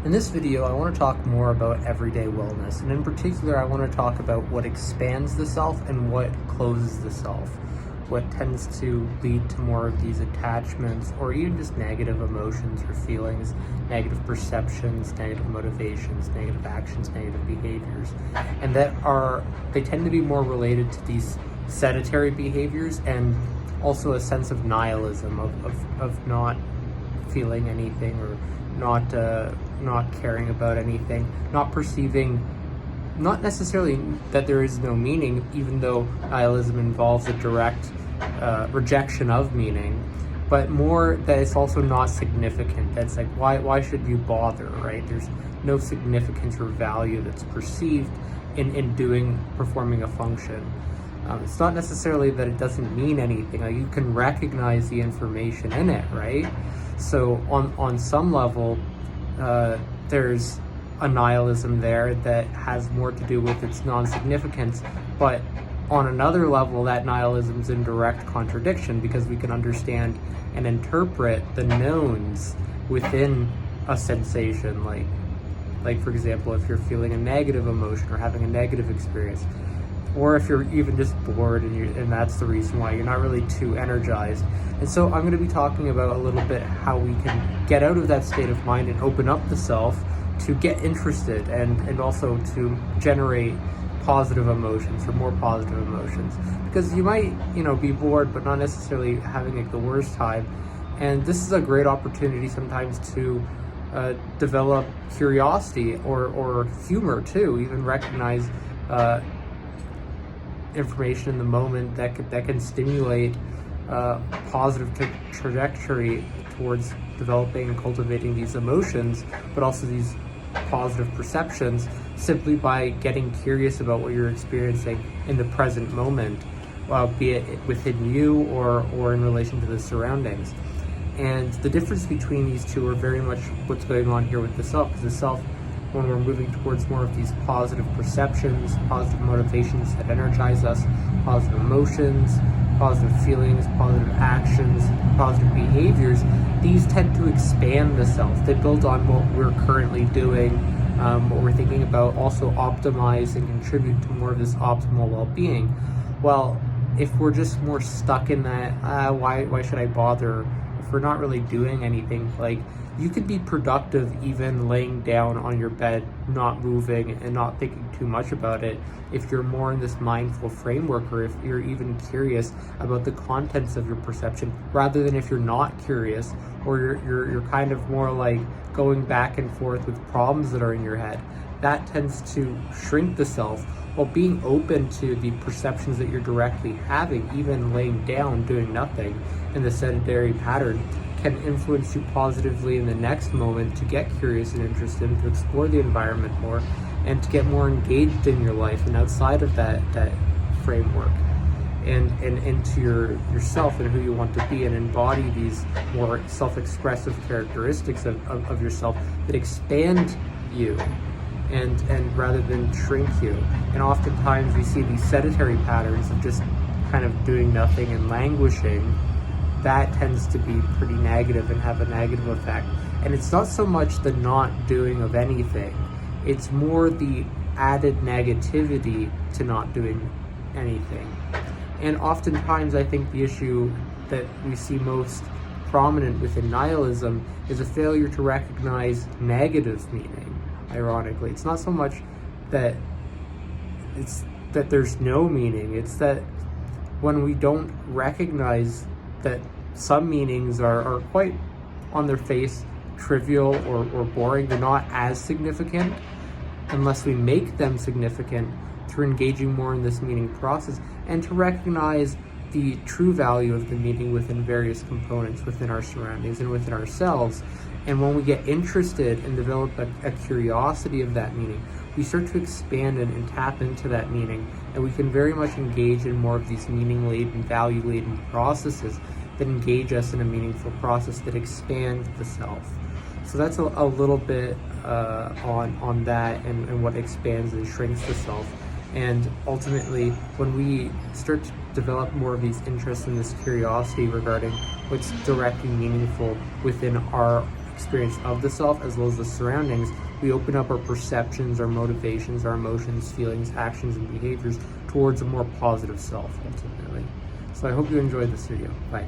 In this video, I want to talk more about everyday wellness, and in particular, I want to talk about what expands the self and what closes the self, what tends to lead to more of these attachments or even just negative emotions or feelings, negative perceptions, negative motivations, negative actions, negative behaviors, and they tend to be more related to these sedentary behaviors and also a sense of nihilism, of not feeling anything or not caring about anything, not perceiving, not necessarily that there is no meaning, even though nihilism involves a direct rejection of meaning, but more that it's also not significant. That's like, why should you bother, right? There's no significance or value that's perceived in performing a function. It's not necessarily that it doesn't mean anything. Like, you can recognize the information in it, right? So on some level, there's a nihilism there that has more to do with its non-significance, but on another level, that nihilism is in direct contradiction, because we can understand and interpret the knowns within a sensation, like for example, if you're feeling a negative emotion or having a negative experience, or if you're even just bored and that's the reason why you're not really too energized. And so I'm going to be talking about a little bit how we can get out of that state of mind and open up the self to get interested and also to generate positive emotions or more positive emotions. Because you might, be bored but not necessarily having like the worst time. And this is a great opportunity sometimes to develop curiosity or humor too, even recognize information in the moment that can stimulate positive trajectory towards developing and cultivating these emotions, but also these positive perceptions, simply by getting curious about what you're experiencing in the present moment, be it within you or in relation to the surroundings. And the difference between these two are very much what's going on here with the self, because the self, when we're moving towards more of these positive perceptions, positive motivations that energize us, positive emotions, positive feelings, positive actions, positive behaviors, these tend to expand the self. They build on what we're currently doing, what we're thinking about, also optimize and contribute to more of this optimal well-being. Well, if we're just more stuck in that, why should I bother, if we're not really doing anything, like, you could be productive even laying down on your bed, not moving and not thinking too much about it, if you're more in this mindful framework, or if you're even curious about the contents of your perception, rather than if you're not curious, or you're kind of more like going back and forth with problems that are in your head. That tends to shrink the self, while being open to the perceptions that you're directly having, even laying down, doing nothing in the sedentary pattern, can influence you positively in the next moment to get curious and interested, to explore the environment more, and to get more engaged in your life and outside of that framework, and into yourself and who you want to be, and embody these more self-expressive characteristics of yourself that expand you and rather than shrink you. And oftentimes we see these sedentary patterns of just kind of doing nothing and languishing. That tends to be pretty negative and have a negative effect. And it's not so much the not doing of anything, it's more the added negativity to not doing anything. And oftentimes I think the issue that we see most prominent within nihilism is a failure to recognize negative meaning. Ironically, it's not so much that there's no meaning, it's that when we don't recognize that some meanings are quite on their face trivial or boring, they're not as significant unless we make them significant through engaging more in this meaning process, and to recognize the true value of the meaning within various components within our surroundings and within ourselves. And when we get interested and develop a curiosity of that meaning, we start to expand and tap into that meaning, and we can very much engage in more of these meaning-laden, value-laden processes that engage us in a meaningful process that expands the self. So that's a little bit on that and what expands and shrinks the self. And ultimately, when we start to develop more of these interests and this curiosity regarding what's directly meaningful within our experience of the self as well as the surroundings, we open up our perceptions, our motivations, our emotions, feelings, actions, and behaviors towards a more positive self ultimately. So I hope you enjoyed this video. Bye.